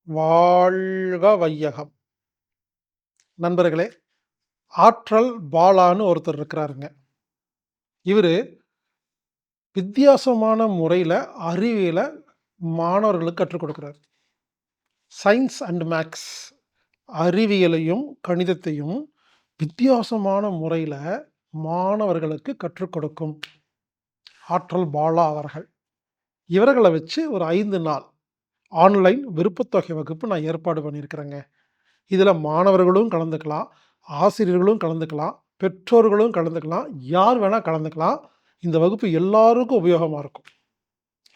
வாழ்க வையகம். நண்பர்களே, ஆற்றல் பாலான்னு ஒருத்தர் இருக்கிறாருங்க. இவரு வித்தியாசமான முறையில அறிவியல மாணவர்களுக்கு கற்றுக் கொடுக்கிறார். சயின்ஸ் அண்ட் மேத்ஸ் அறிவியலையும், கணிதத்தையும் வித்தியாசமான முறையில மாணவர்களுக்கு கற்றுக் கொடுக்கும் ஆற்றல் பாலா அவர்கள். இவர்கள வச்சு ஒரு 5 நாள் ஆன்லைன் விருப்பத்தொகை வகுப்பு நான் ஏற்பாடு பண்ணியிருக்கிறேங்க. இதில மாணவர்களும் கலந்துக்கலாம், ஆசிரியர்களும் கலந்துக்கலாம், பெற்றோர்களும் கலந்துக்கலாம், யார் வேணா கலந்துக்கலாம். இந்த வகுப்பு எல்லாருக்கும் உபயோகமா இருக்கும்.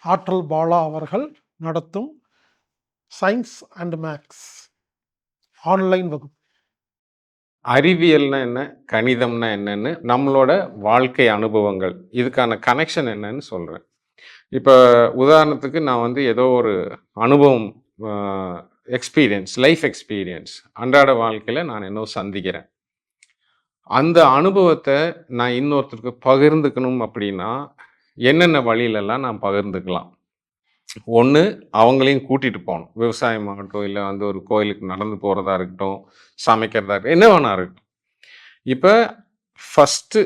ஆற்றல் பாலா அவர்கள் நடத்தும் சயின்ஸ் அண்ட் மேத்ஸ் ஆன்லைன் வகுப்பு. அறிவியல்னா என்ன, கணிதம்னா என்னன்னு நம்மளோட வாழ்க்கை அனுபவங்கள், இதுக்கான கனெக்ஷன் என்னன்னு சொல்றேன். இப்போ உதாரணத்துக்கு நான் வந்து ஏதோ ஒரு அனுபவம், லைஃப் எக்ஸ்பீரியன்ஸ், அன்றாட வாழ்க்கையில் நான் என்ன சந்திக்கிறேன். அந்த அனுபவத்தை நான் இன்னொருத்தருக்கு பகிர்ந்துக்கணும் அப்படின்னா என்னென்ன வழியிலெல்லாம் நான் பகிர்ந்துக்கலாம். ஒன்று, அவங்களையும் கூட்டிகிட்டு போகணும். விவசாயமாகட்டும், இல்லை வந்து ஒரு கோயிலுக்கு நடந்து போகிறதா இருக்கட்டும், சமைக்கிறதா இருக்கட்டும், என்ன வேணா இருக்கட்டும். இப்போ ஃபஸ்ட்டு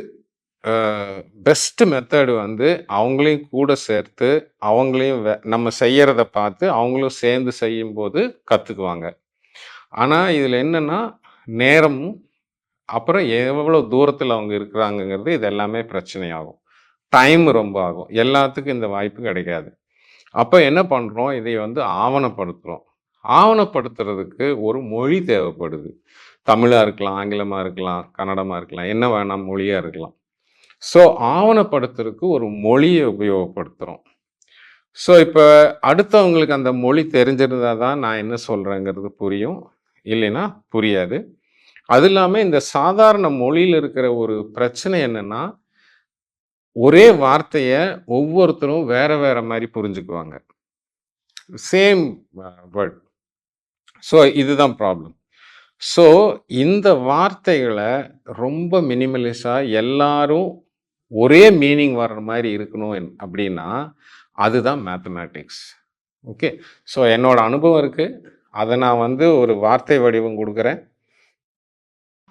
பெஸ்ட்டு மெத்தடு வந்து அவங்களையும் கூட சேர்த்து, அவங்களையும் நம்ம செய்கிறத பார்த்து அவங்களும் சேர்ந்து செய்யும்போது கற்றுக்குவாங்க. ஆனால் இதில் என்னென்னா, நேரமும் அப்புறம் எவ்வளோ தூரத்தில் அவங்க இருக்கிறாங்கங்கிறது இது எல்லாமே பிரச்சனையாகும். டைம் ரொம்ப ஆகும். எல்லாத்துக்கும் இந்த வாய்ப்பு கிடைக்காது. அப்போ என்ன பண்ணுறோம், இதை வந்து ஆவணப்படுத்துகிறோம். ஆவணப்படுத்துறதுக்கு ஒரு மொழி தேவைப்படுது. தமிழாக இருக்கலாம், ஆங்கிலமாக இருக்கலாம், கன்னடமாக இருக்கலாம், என்ன வேணாம் மொழியாக இருக்கலாம். ஸோ ஆவணப்படுத்துறதுக்கு ஒரு மொழியை உபயோகப்படுத்துகிறோம். ஸோ இப்போ அடுத்தவங்களுக்கு அந்த மொழி தெரிஞ்சிருந்தால் தான் நான் என்ன சொல்கிறேங்கிறது புரியும், இல்லைன்னா புரியாது. அது இல்லாமல் இந்த சாதாரண மொழியில் இருக்கிற ஒரு பிரச்சனை என்னென்னா, ஒரே வார்த்தையை ஒவ்வொருத்தரும் வேற வேற மாதிரி புரிஞ்சுக்குவாங்க. Same word. ஸோ இதுதான் ப்ராப்ளம். ஸோ இந்த வார்த்தைகளை ரொம்ப மினிமலிஸாக எல்லாரும் ஒரே மீனிங் வர்ற மாதிரி இருக்கணும் அப்படின்னா அதுதான் மேத்தமேட்டிக்ஸ். ஓகே, ஸோ என்னோட அனுபவம் இருக்குது, அதை நான் வந்து ஒரு வார்த்தை வடிவம் கொடுக்குறேன்.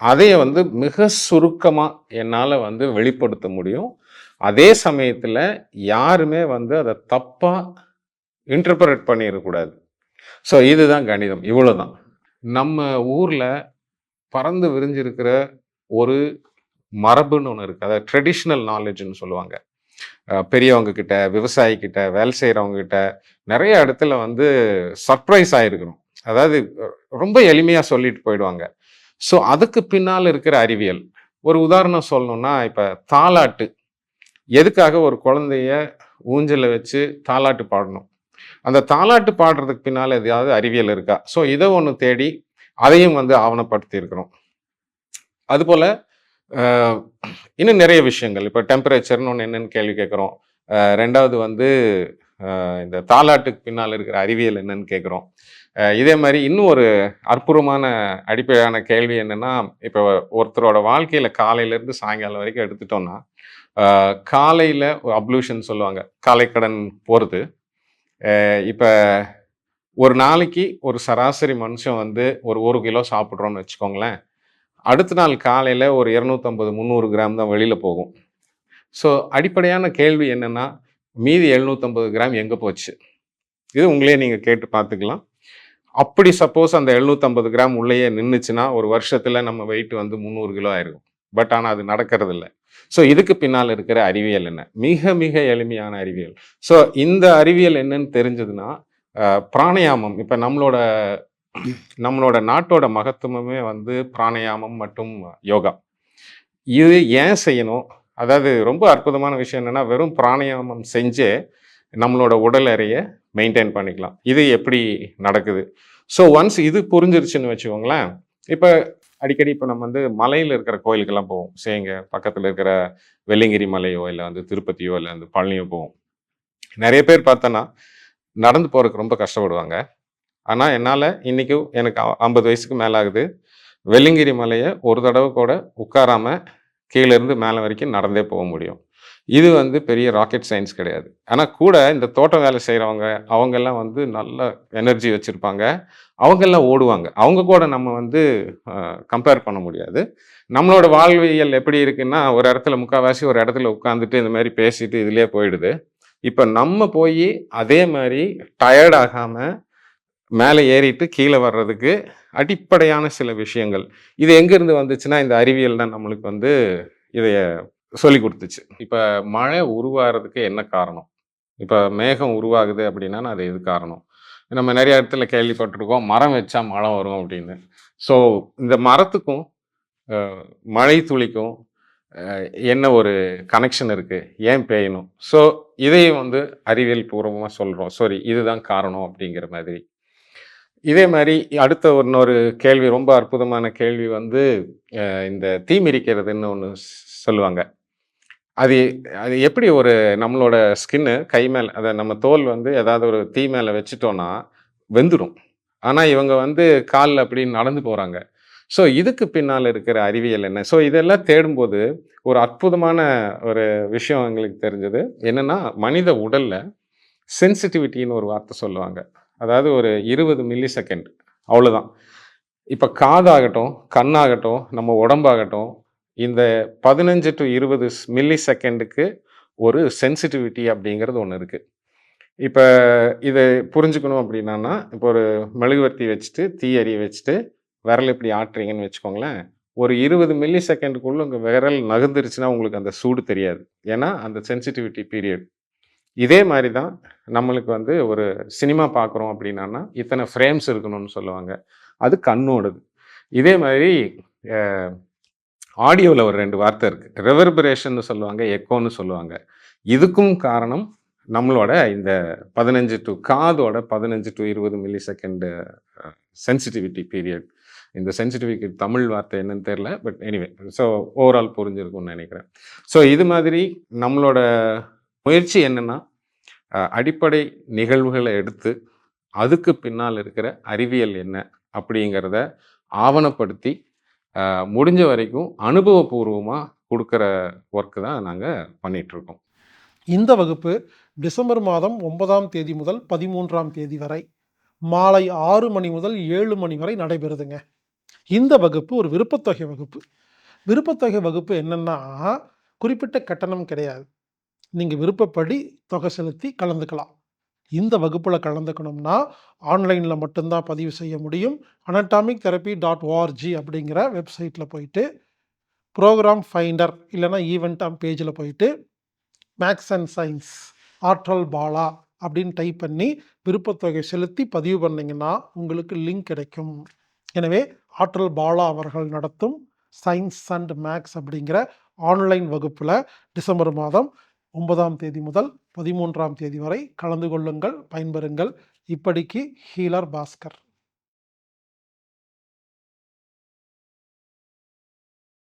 அதையை வந்து மிக சுருக்கமாக என்னால் வந்து வெளிப்படுத்த முடியும். அதே சமயத்தில் யாருமே வந்து அதை தப்பாக இன்டர்பிரட் பண்ணிடக்கூடாது. ஸோ இதுதான் கணிதம், இவ்வளோதான். நம்ம ஊரில் பறந்து விரிஞ்சிருக்கிற ஒரு மரபுன்னு ஒன்று இருக்குது, அதாவது ட்ரெடிஷ்னல் நாலேஜ்னு சொல்லுவாங்க. பெரியவங்க கிட்ட, விவசாயிக்கிட்ட, வேலை செய்கிறவங்க கிட்ட நிறைய இடத்துல வந்து சர்ப்ரைஸ் ஆகிருக்கணும். அதாவது ரொம்ப எளிமையாக சொல்லிட்டு போயிடுவாங்க. ஸோ அதுக்கு பின்னால் இருக்கிற அறிவியல். ஒரு உதாரணம் சொல்லணும்னா, இப்போ தாலாட்டு, எதுக்காக ஒரு குழந்தைய ஊஞ்சலில் வச்சு தாலாட்டு பாடணும்? அந்த தாலாட்டு பாடுறதுக்கு பின்னால் எதையாவது அறிவியல் இருக்கா? ஸோ இதை ஒன்று தேடி அதையும் வந்து ஆவணப்படுத்தி இருக்கிறோம். அதுபோல் இன்னும் நிறைய விஷயங்கள். இப்போ டெம்பரேச்சர்னு ஒன்று என்னென்னு கேள்வி கேட்குறோம். ரெண்டாவது வந்து இந்த தாலாட்டுக்கு பின்னால் இருக்கிற அறிவியல் என்னன்னு கேட்குறோம். இதே மாதிரி இன்னும் ஒரு அற்புதமான அடிப்படையான கேள்வி என்னென்னா, இப்போ ஒருத்தரோட வாழ்க்கையில் காலையிலேருந்து சாயங்காலம் வரைக்கும் எடுத்துட்டோம்னா, காலையில் ஒரு அப்ளூஷன் சொல்லுவாங்க, காலைக்கடன் போகிறது. இப்போ ஒரு நாளைக்கு ஒரு சராசரி மனுஷன் வந்து ஒரு 1 கிலோ சாப்பிட்றோன்னு வச்சுக்கோங்களேன். அடுத்த நாள் காலையில் ஒரு 250-300 கிராம் தான் வெளியில் போகும். ஸோ அடிப்படையான கேள்வி என்னென்னா, மீதி 750 கிராம் எங்கே போச்சு? இது உங்களே நீங்கள் கேட்டு பார்த்துக்கலாம். அப்படி சப்போஸ் அந்த 750 கிராம் உள்ளேயே நின்றுச்சுன்னா ஒரு வருஷத்தில் நம்ம வெயிட் வந்து 300 கிலோ ஆயிருக்கும். பட் ஆனால் அது நடக்கிறது இல்லை. ஸோ இதுக்கு பின்னால் இருக்கிற அறிவியல் என்ன? மிக மிக எளிமையான அறிவியல். ஸோ இந்த அறிவியல் என்னன்னு தெரிஞ்சதுன்னா, பிராணயாமம், இப்போ நம்மளோட நாட்டோட மகத்துவமே வந்து பிராணயாமம் மற்றும் யோகா. இது ஏன் செய்யணும்? அதாவது ரொம்ப அற்புதமான விஷயம் என்னென்னா, வெறும் பிராணயாமம் செஞ்சே நம்மளோட உடல் எடையை மெயின்டைன் பண்ணிக்கலாம். இது எப்படி நடக்குது? ஸோ ஒன்ஸ் இது புரிஞ்சிருச்சுன்னு வச்சுக்கோங்களேன். இப்போ அடிக்கடி இப்போ நம்ம வந்து மலையில் இருக்கிற கோயிலுக்கெல்லாம் போவோம். இங்கே பக்கத்தில் இருக்கிற வெள்ளிங்கிரி மலையோ, இல்லை வந்து திருப்பதியோ, இல்லை வந்து பழனியோ போவோம். நிறைய பேர் பார்த்தோன்னா நடந்து போகிறதுக்கு ரொம்ப கஷ்டப்படுவாங்க. ஆனால் என்னால் இன்றைக்கும் எனக்கு 50 வயசுக்கு மேலே ஆகுது, வெள்ளிங்கிரி மலையை ஒரு தடவை கூட உட்காராமல் கீழேருந்து மேலே வரைக்கும் நடந்தே போக முடியும். இது வந்து பெரிய ராக்கெட் சயின்ஸ் கிடையாது. ஆனா கூட இந்த தோட்ட வேலை செய்றவங்க, அவங்கெல்லாம் வந்து நல்ல எனர்ஜி வச்சிருப்பாங்க. அவங்கெல்லாம் ஓடுவாங்க. அவங்க கூட நம்ம வந்து கம்பேர் பண்ண முடியாது. நம்மளோட வாழ்வியல் எப்படி இருக்குன்னா, ஒரு இடத்துல முக்காவாசி ஒரு இடத்துல உட்காந்துட்டு இந்த மாரி பேசிட்டு இதிலயே போயிடுது. இப்ப நம்ம போயி அதே மாரி டயர்ட் ஆகாம மேல ஏறிட்டு கீழ வர்றதுக்கு அடிப்படையான சில விஷயங்கள். இது எங்கேருந்து வந்துச்சுன்னா, இந்த அறிவியல் தான் நம்மளுக்கு வந்து இதைய சொல்லிக் குடுத்துச்சு. இப்ப மழை உருவாகுறதுக்கு என்ன காரணம்? இப்ப மேகம் உருவாகுது அப்படின்னா, அது எது காரணம்? நம்ம நெறைய இடத்துல கேள்விப்பட்டிருக்கோம். மரம் வச்சா மழை வரும் அப்படின்னு. ஸோ இந்த மரத்துக்கும், அ மழை துளிக்கும் என்ன ஒரு கனெக்ஷன் இருக்கு? ஏன் பெய்யணும்? ஸோ இதையும் வந்து அறிவியல் பூர்வமா சொல்றோம். சரி இதுதான் காரணம் அப்படிங்கிற மாதிரி. இதே மாரி அடுத்த இன்னொரு கேள்வி ரொம்ப அற்புதமான கேள்வி வந்து, இந்த தீ மிதிக்கிறதுன்னு ஒண்ணு சொல்லுவாங்க. அது அது எப்படி ஒரு நம்மளோட ஸ்கின்னு கை மேல அத நம்ம தோல் வந்து ஏதாவது ஒரு தீ மேல வச்சுட்டோம்னா, வெந்துரும். ஆனா இவங்க வந்து கால்ல அப்படி நடந்து போறாங்க. ஸோ இதுக்கு பின்னால இருக்கிற அறிவியல் என்ன? ஸோ இதெல்லாம் தேடும்போது, ஒரு அற்புதமான ஒரு விஷயம் எங்களுக்கு தெரிஞ்சது. என்னன்னா, மனித உடல்ல சென்சிட்டிவிட்டின்னு ஒரு வார்த்தை சொல்லுவாங்க. அதாவது ஒரு 20 மில்லி செகண்ட் அவ்வளோதான். இப்ப காதாகட்டும், கண்ணாகட்டும், நம்ம உடம்பாகட்டும், இந்த 15 டூ 20 மில்லி செகண்டுக்கு ஒரு சென்சிட்டிவிட்டி அப்படிங்கிறது ஒண்ணு இருக்கு. இப்ப இத புரிஞ்சுக்கணும் அப்படின்னான்னா, இப்போ ஒரு மெழுகுவர்த்தி வச்சுட்டு, தீ எரிய வச்சுட்டு, விரல் இப்படி ஆட்டுறீங்கன்னு வச்சுக்கோங்களேன். ஒரு 20 மில்லி செகண்டுக்குள்ள உங்க விரல் நகர்ந்துருச்சுன்னா, உங்களுக்கு அந்த சூடு தெரியாது. ஏன்னா, அந்த சென்சிட்டிவிட்டி பீரியட். இதே மாரி தான் நம்மளுக்கு வந்து ஒரு சினிமா பார்க்குறோம் அப்படின்னான்னா, இத்தனை ஃப்ரேம்ஸ் இருக்கணும்னு சொல்லுவாங்க. அது கண்ணோடது. இதே மாரி அ ஆடியோல ஒரு 2 வார்த்தை இருக்கு. ரெவர்பரேஷன்னு சொல்லுவாங்க, எக்கோன்னு சொல்லுவாங்க. இதுக்கும் காரணம் நம்மளோட இந்த 15 டூ காதோட 15 to 20 millisecond sensitivity period. இந்த சென்சிட்டிவிட்டிக்கு தமிழ் வார்த்தை என்னன்னு தெரியல. பட் எனிவே ஸோ ஓவரால் புரிஞ்சிருக்கும்னு நெனைக்கிறேன். ஸோ இது மாதிரி நம்மளோட முயற்சி என்னன்னா, அடிப்படை நிகழ்வுகள எடுத்து, அதுக்கு பின்னால் இருக்கிற அறிவியல் என்ன? அப்படிங்கிறத ஆவணப்படுத்தி, முடிஞ்ச வரைக்கும் அனுபவபூர்வமா குடுக்குற ஒர்க் தான் நாங்க பண்ணிட்டுருக்கோம். இந்த வகுப்பு டிசம்பர் மாதம் 9ஆம் தேதி முதல் 13ஆம் தேதி வரை மாலை 6 மணி முதல் 7 மணி வரை நடைபெறுதுங்க. இந்த வகுப்பு ஒரு விருப்பத்தொகை வகுப்பு. விருப்பத்தொகை வகுப்பு என்னன்னா, குறிப்பிட்ட கட்டணம் கிடையாது. நீங்க விருப்பப்படி தொகை செலுத்தி கலந்துக்கலாம். இந்த வகுப்புல கலந்துக்கணும்னா, ஆன்லைன்ல மட்டும் தான் பதிவு செய்ய முடியும். anatomictherapy.org அப்படிங்கிற வெப்சைட்ல போயிட்டு, புரோகிராம் ஃபைண்டர் இல்லன்னா ஈவென்ட் பேஜ்ல போயிட்டு, மேத்ஸ் அண்ட் சயின்ஸ் ஆற்றல் பாலா அப்படின்னு டைப் பண்ணி விருப்பத்தொகை செலுத்தி பதிவு பண்ணீங்கன்னா, உங்களுக்கு லிங்க் கிடைக்கும். எனவே ஆற்றல் பாலா அவர்கள் நடத்தும் சயின்ஸ் அண்ட் மேத்ஸ் அப்படிங்கிற ஆன்லைன் வகுப்புல டிசம்பர் மாதம் 9ஆம் தேதி முதல் 13ஆம் தேதி வரை கலந்து கொள்ளுங்கள், பயன்பெறுங்கள். இப்படிக்கு ஹீலர் பாஸ்கர்.